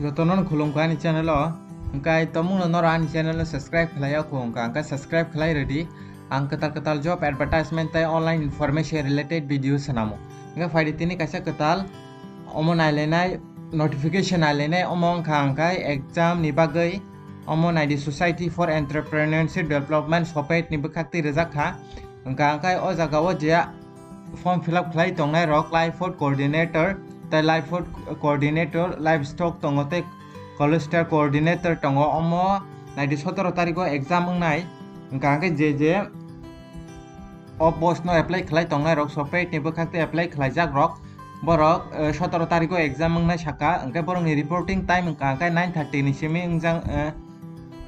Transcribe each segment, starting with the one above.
Jotonon khulungka ni channel o angkai tomung nor ani channel subscribe khlaya ko angka subscribe khlai ready ang ketal job advertisement tai online information related video sanamo angka faidi tini kaisa ketal omo nailenai notification nailenai omo angkai exam ni bagai omo naidi society for entrepreneurship development Sofed ni bekhakti rejak ha angkai o jaga o je form fill up khlai tongnai rok live food coordinator tai live food coordinator livestock tongo tai cholesterol coordinator tongo omo naidi 17 tariko exam ngai angka je o post no apply khlai tongnai rok Sofed ni bekhakti apply khlai jak rok borok 17 tariko exam ngai saka angka borok ni reporting time angka 9:30 ni simi ungjang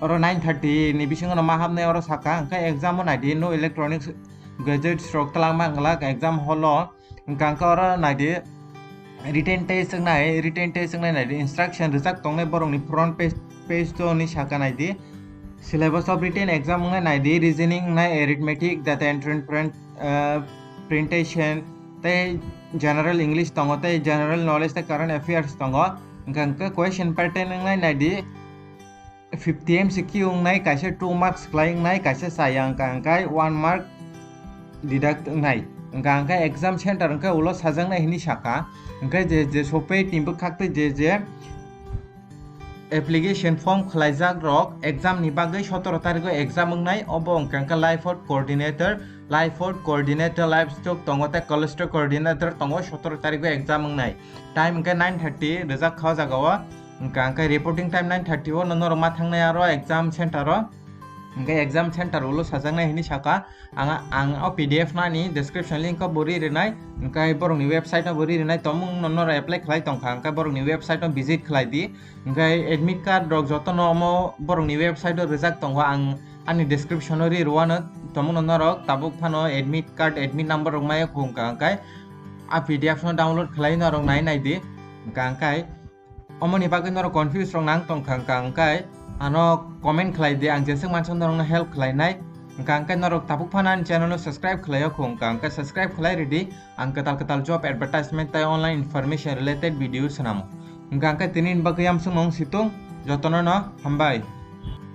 oro 9:30 ni bisingo no mahamne oro saka angka exam naidi no electronics gadget stroke talangma ngala exam holo angka oro naidi written test naidi instruction rijak tongnai borok ni front page to ni saka naidi syllabus of written exam naidi reasoning nai arithmetic data entry presentation tai general english tongo tai general knowledge tai current affairs tongo angka question pattern nai naidi 50 MCQ nai kaisa 2 marks khlaing nai kaisa sayang angka 1 mark deduct nai angka exam center angka ulo sajang nai hini saka angka je Sofed ni bekhakti je application form khlaijak rok exam ni bagai 17 tariko exam ngai obo angka live food coordinator livestock tongo tai cholesterol coordinator tongo 17 tariko exam ngai time angka 9:30 rejak kha jagawa angka reporting time 9:30 o nonor ma thangnai aro exam center ro angka exam center ulo sajangnai hini saka ang o pdf nani description link ko bori renai angka borok ni website no bori renai tomung nonor apply khlai tongkha angka borok ni website no visit khlai di angka admit card rok jotono mo borok ni website o rejak tongwa ang ani description ri ruano tomung nonor tabuk phano admit card admit number rok maya khungka angka a pdf no download khlai no rok nai di angka omoni bagai nor confuse rok nang tongkha angka ano comment khlai di ang jeseng manson dorong help khlai nai angka norok tapuk phanan channel no subscribe khlai ko angka subscribe khlai ready ang ketal job advertisement tai online information related video sanamo angka tinin bagayam sungong situng jotono no hambai